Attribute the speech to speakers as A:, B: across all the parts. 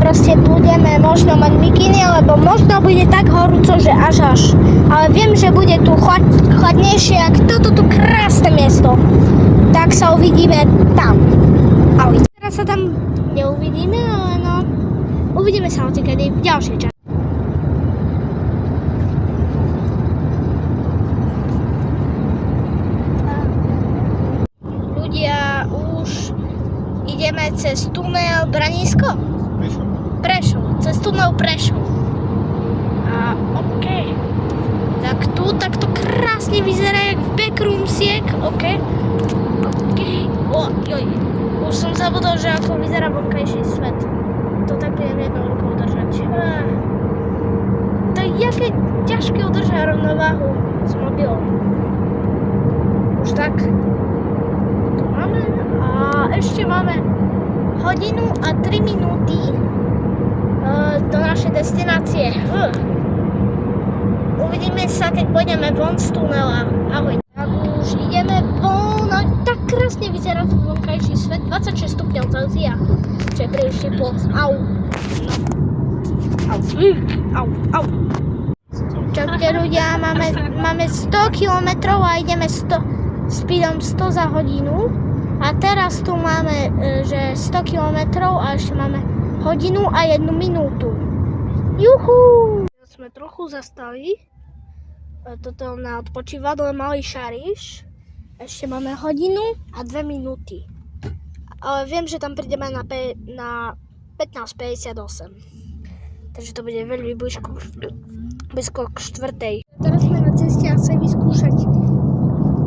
A: proste budeme možno mať mikiny, lebo možno bude tak horúco, že až. Ale viem, že bude tu chladnejšie, ak toto tu krásne miesto. Tak sa uvidíme tam. Ahoj. Teraz sa tam neuvidíme, ale no, uvidíme sa hocikedy v ďalšej časti. Ľudia, už ideme cez tunel Branisko? Prešov. Cez tunel Prešov. A okej. Tak tu takto krásne vyzerá jak v Backroomsiek, okej. Ojoj. Už som zabudol, že ako vyzerá vonkajší svet. To tak budem jednou rukou držať. To je jaké ťažké udržať rovnováhu s mobilom. Už tak. Tu máme a ešte máme hodinu a 3 minúty do našej destinácie. Uvidíme sa, keď pôjdeme von z tunela. Ahoj. Tak už ideme von a tak krásne vyzerá ten vonkajší svet. 26 stupňov Celzia. Čo je príliš teplo. Au. Au. Čaute ľudia, máme 100 km a ideme speedom 100 za hodinu. A teraz tu máme, že 100 km a ešte máme hodinu a 1 minútu. Juhu! Sme trochu zastali. Toto na odpočívadle Malý Šariš. Ešte máme hodinu a 2 minúty. Ale viem, že tam prídeme na 15:58. Takže to bude veľmi blízko k 4:00. Teraz sme na ceste a chcem vyskúšať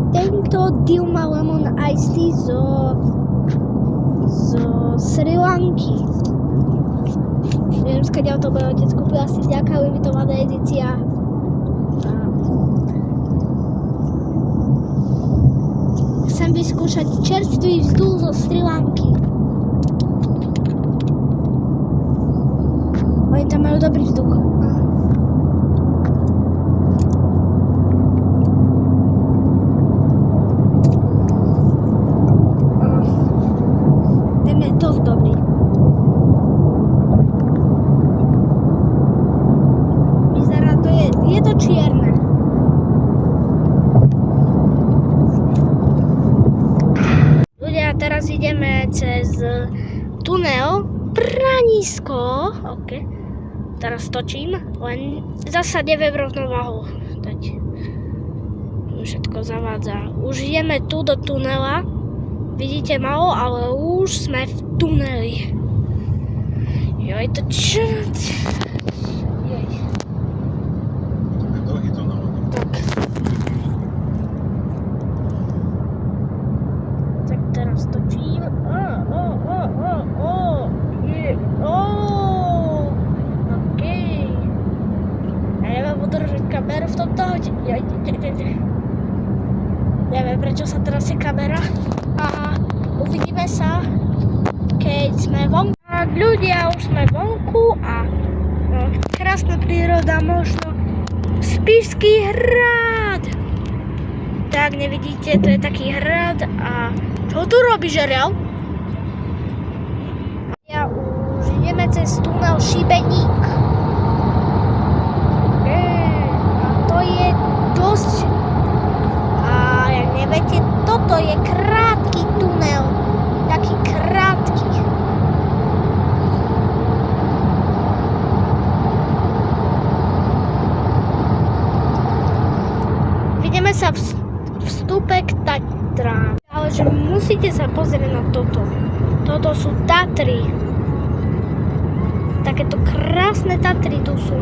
A: tento Dilmah Lemon Iced Tea zo Sri Lanky. Neviem, skadiaľ to bude otec kúpil, asi nejaká limitovaná edícia. Chcem vyskúšať čerstvý vzduch zo Sri Lanky. Oni tam majú dobrý vzduch. Ten je dosť dobrý. Vyzerá to, je to čierne. Ľudia, teraz ideme cez tunel Branisko. OK. Teraz točím, len zasa neviem rovnováhu dať. Všetko zavádza. Už ideme tu do tunela. Vidíte malo, ale už sme v tuneli. Joj, to čo? Joj. Tak. Tak teraz točím. Kameru v tomto hodí. Neviem, prečo sa teraz je kamera. A uvidíme sa, keď sme vonku. Ľudia, už sme vonku a krásna príroda, možno Spišský hrad. Tak, nevidíte, to je taký hrad a čo tu robí žeriav? Ja už ideme cez tunel Šibeník. Je dosť a jak neviete, toto je krátky tunel, taký krátky. Vidíme sa v vstupe k Tatrám, ale že musíte sa pozrieť na toto. Toto sú Tatry. Takéto krásne Tatry tu sú.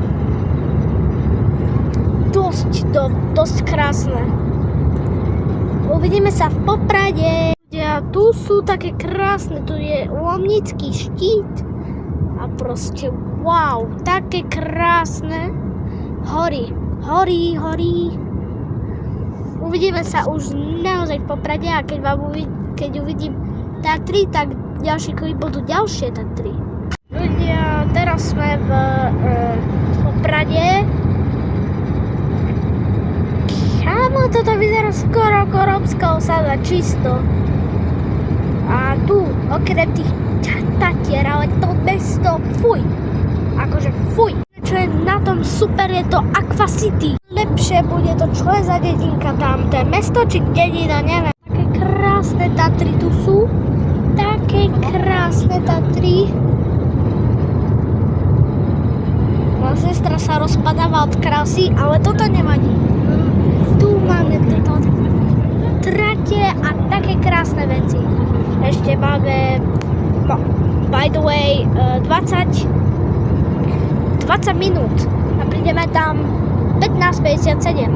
A: Dosť krásne. Uvidíme sa v Poprade. A tu sú také krásne, tu je Lomnický štít a proste wow, také krásne hory. Uvidíme sa už naozaj v Poprade a keď uvidím Tatry, tak ďalší klip budú ďalšie Tatry. Ľudia, teraz sme v Poprade. Kámo, toto vyzerá skoro ako rómska osada, čisto. A tu, okrem tých Tatier, ale to mesto, fuj. Akože fuj. Čo je na tom super, je to Aqua City. Lepšie bude to, čo je za dedinka tam, to je mesto či dedina, neviem. Také krásne Tatry tu sú. Také krásne Tatry. Moja sestra sa rozpadáva od krásy, ale toto nevadí. Tu máme toto trate a také krásne veci. Ešte máme, by the way, 20 minút a prídeme tam 15:57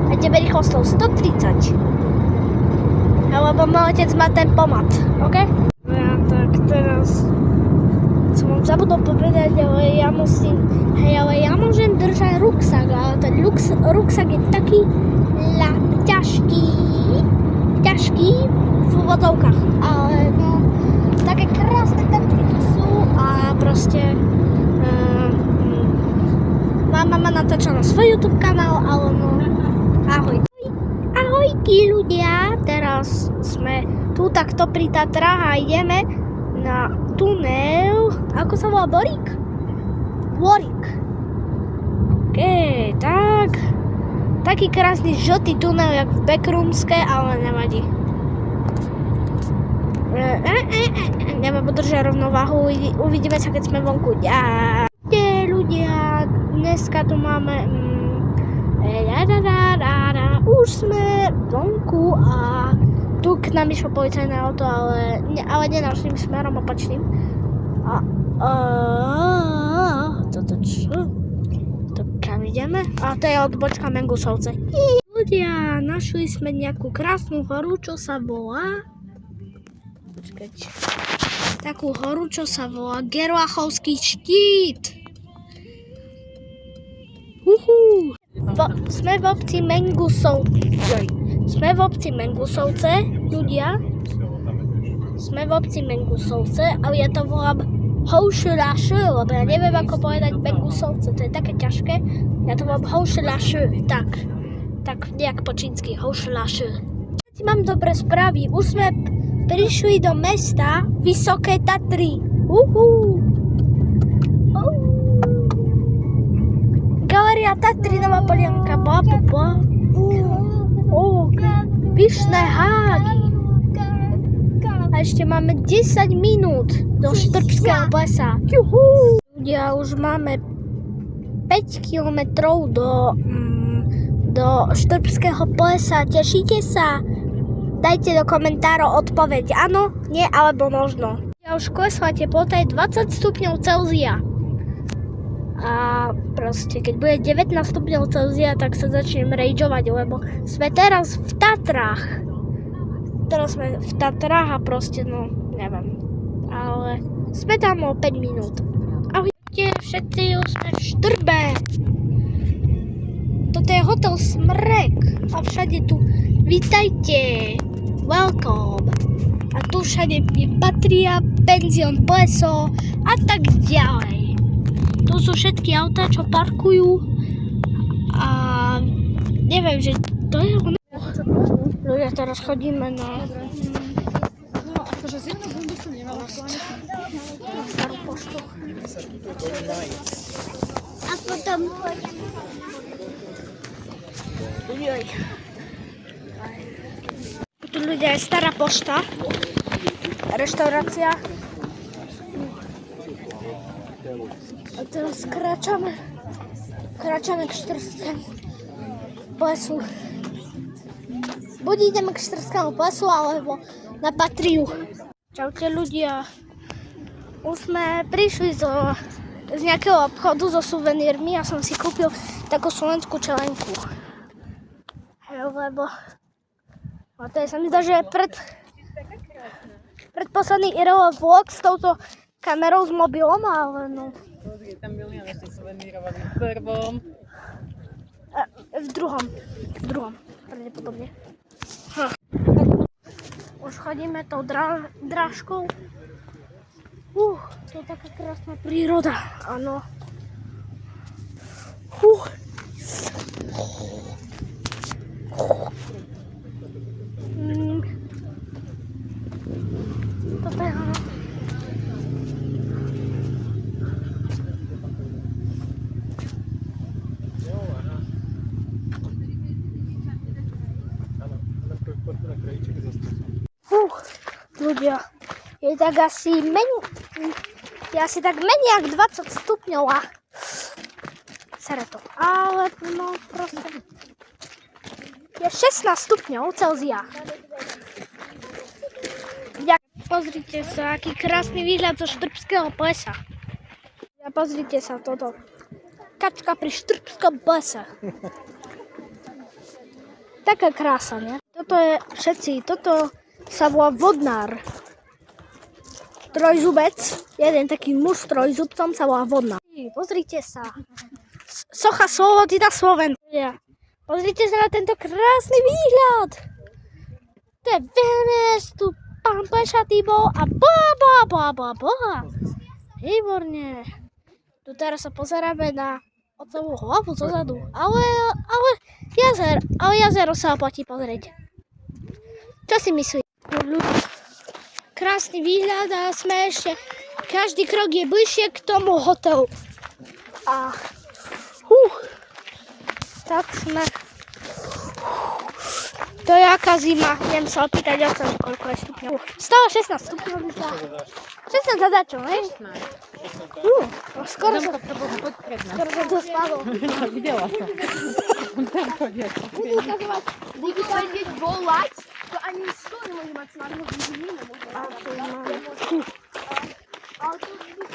A: a ideme rýchlosťou 130. Lebo môj otec má ten pomat, ok? Ja tak teraz som vám zabudol povedať, ale ja musím, ale ja môžem držať ruksak, ale ten ruksak je taký ťažký v úvodzovkách, ale no, také krásne Tatry tu sú a proste mama natáča na svoj YouTube kanál, ale no, ahoj. Ahojky ľudia, teraz sme tu takto pri Tatrách a ideme na tunel, ako sa volá, Borík? Tak, taký krásny žltý tunel, jak v Backroomske, ale nevadí. Neviem podržať rovnováhu, uvidíme sa, keď sme vonku. Ľudia, dneska tu máme už sme vonku a tu k nám išlo policajné auto, ale nie našim smerom, opačným. Toto čo? To kam ideme? A to je odbočka Mengusovce. Ľudia, našli sme nejakú krásnu horu, čo sa volá... Počkať. Takú horu, čo sa volá Gerlachovský štít. Sme v obci Mengusovce, ľudia. Sme v obci Mengusovce, ale ja to volám Houšelaše, lebo ja neviem, ako povedať Mengusovce, to je také ťažké. Ja to volám Houšelaše, tak nejak po čínsky, Houšelaše. Mám dobré správy, už sme prišli do mesta Vysoké Tatry. Galeria Tatry, Nová Polianka, Vyšné Hágy. A ešte máme 10 minút do Štrbského plesa. Ľudia, už máme 5 kilometrov do Štrbského plesa. Tešíte sa? Dajte do komentárov odpoveď áno, nie alebo možno. Ja už klesla teplota je 20 stupňov Celzia. A proste, keď bude 19 stupňov Celzia, tak sa začnem rageovať, lebo sme teraz v Tatrách. A proste, no, neviem. Ale sme tam o 5 minút. Ahojte všetci, už sme v Štrbe. Toto je hotel Smrek. A všade tu, vítajte, welcome. A tu všade je Patria, penzión Pleso a tak ďalej. Tu sú všetky autá, čo parkujú a neviem, že to je ono. Ľudia, teraz chodíme na starú poštu. A potom tu ľudia, je stará pošta, reštaurácia. A teraz kráčame k Štrbskému plesu. Buď ideme k Štrbskému plesu, alebo na Patriu. Čaute ľudia. Už sme prišli z nejakého obchodu so suvenírmi a som si kúpil takú slovenskú čelenku. Lebo a to je, sa mi zdá, že predposledný IRL vlog s touto kamerou s mobilom, ale no.
B: Tam milióny si suvenírovali v prvom.
A: V druhom, pravdepodobne. Už chodíme tou drážkou. To je taká krásna príroda, áno. ľudia. Je tak asi tak menej jak 20 stupňov a sere to. Ale no proste. Je 16 stupňov Celzia. Pozrite sa, aký krásny výhľad zo Štrbského plesa. Pozrite sa toto. Kačka pri Štrbskom plese. Taká krása, nie? Toto sa volá vodnár. Trojzubec, jeden taký muž s trojzubcom sa volá vodnár. Pozrite sa. Socha Slobody na Slovensku. Pozrite sa na tento krásny výhľad. To je Venes, tu pán Plešatý bol a boha. Výborne. Tu teraz sa pozeráme na otcovú hlavu zozadu. Ale jazero sa oplatí pozrieť. Čo si myslíš? Krásny výhľad a sme ešte, každý krok je bližšie k tomu hotelu. A tak sme. To je aká zima, idem sa opýtať oca, koľko je stupňov. Stalo 16 stupňov. 16 zadačov, hej? Skoro sa to spalo.
B: Videla som.
A: Budú ukazovať digitálne volať, to ani 100 nemôže mať snadno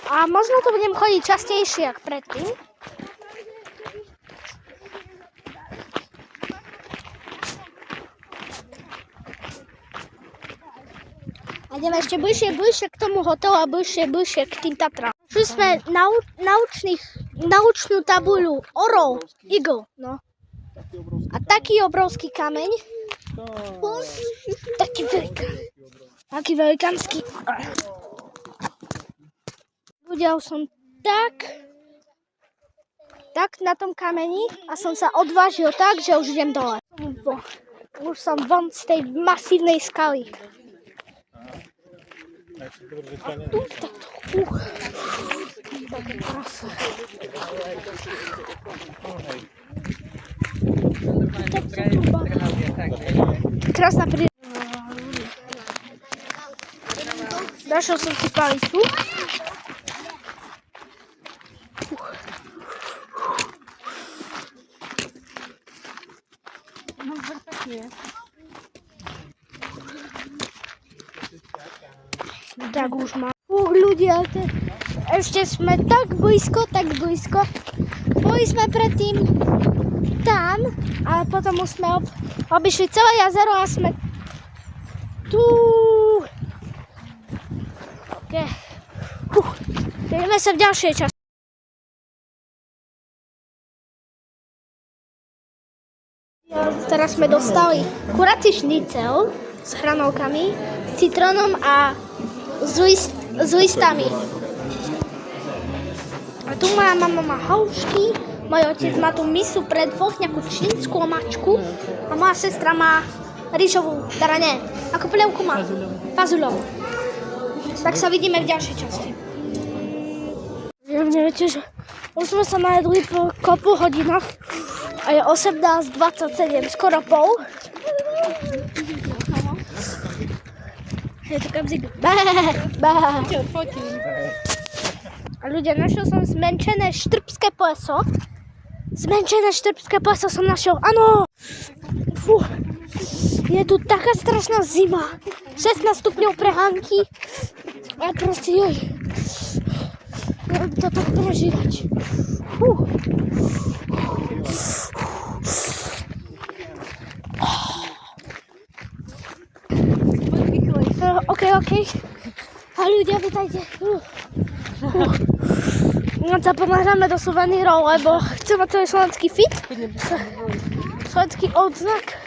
A: a možno to budem chodiť častejšie, ako predtým. A ideme ešte bližšie k tomu hotelu a bližšie k tým Tatrám. Šli sme naučnú tabuľu Orol, Eagle, no. A taký obrovský kameň. Taký velikánsky. Ľudia, už som tak na tom kameni a som sa odvážil tak, že už idem dole. Už som von z tej masívnej skaly. Také krásne. Krásna príroda. Našiel som si palicu. Tak už má. Ľudia, ešte sme tak blízko. Boli sme predtým tam a potom už sme obišli celé jazero a sme tu. OK. Ideme sa v ďalšej časti. Teraz sme dostali kurací šnicel s hranolkami, s citrónom a s listami. A tu moja mama má haušky, môj otec má tú misu pre dvoch, nejakú čínsku omačku a moja sestra má rýžovú, teda nie, ako polievku má fazuľovú. Tak sa vidíme v ďalšej časti. Viete, že už sme sa najedli po kopu hodinách a je 18:27, skoro pol. Je to kapzik. A ľudia, našiel som zmenšené štrbské pleso. Zmenšené štrbské pleso som našiel, áno. Je tu taká strašná zima. 16 stupňov pre Hanky. A proste joj. Neviem to tak prežívať. OK. A ľudia, vítajte. Sa pomáhame do suvenírov, lebo chcem mať celý slovenský fit. Slovenský odznak.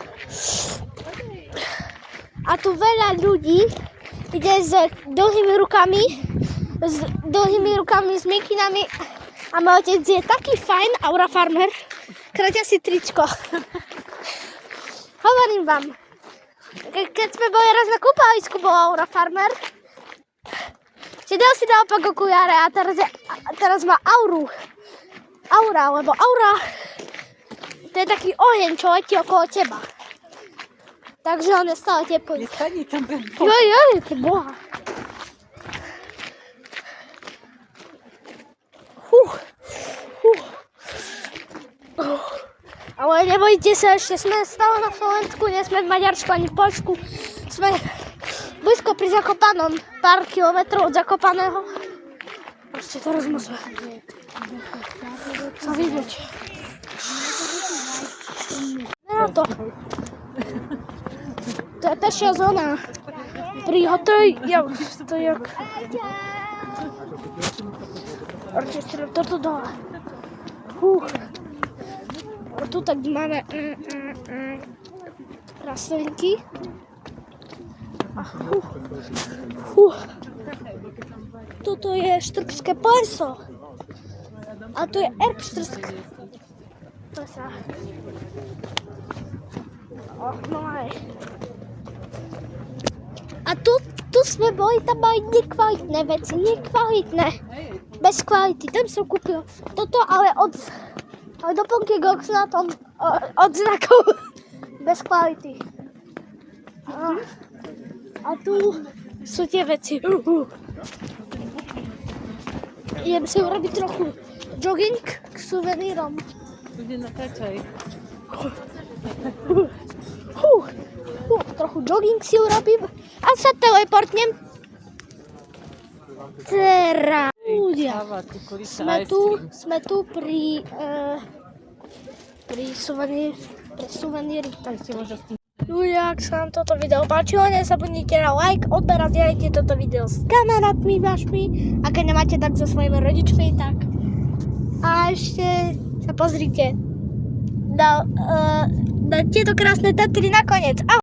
A: A tu veľa ľudí ide s dlhými rukami, s mikinami. A môj otec je taký fajn, Aura Farmer. Kratia si tričko. Hovorím vám. Keď sme boli raz na kúpalisku, bola Aura Farmer. Čiže si dal opak okuliare a teraz má auru. Aura, lebo aura to je taký oheň, čo letí okolo teba. Takže on je stále teplý.
B: Nechani tam ten
A: Jo, pre Boha. Ale nebojte sa, ešte sme stále na Slovensku, nie sme v Maďarsku ani v Poľsku. Sme blízko pri Zakopanom, pár kilometrov od Zakopaného. Ešte teraz musíme sa vyhnúť. Na to. To je pešia zóna. Pri hoteli, to je jak... Orchestr, toto dole. A tu tak máme rastlinky. Toto je štrbské pleso. A tu je erbštrbské pleso. No aj. A tu sme boli, tam mali nekvalitné veci, nekvalitné. Bez kvality, tam som kúpil toto, ale doplnky Gox na tom od znakov bez kvality. A tu sú tie veci. Idem si urobiť trochu jogging k suvenírom.
B: Bude natáčaj.
A: Trochu jogging si urobím a sa teleportnem. Teraz ľudia. Sme tu pri suveníri.
B: Tak si môžeš tým.
A: Ľudia, ak sa vám toto video páčilo, nezabudnite na like, odber a zdieľajte toto video s kamarátmi vašimi. A keď nemáte, tak so svojimi rodičmi, tak. A ešte sa pozrite na tieto krásne Tatry nakoniec. Ahoj!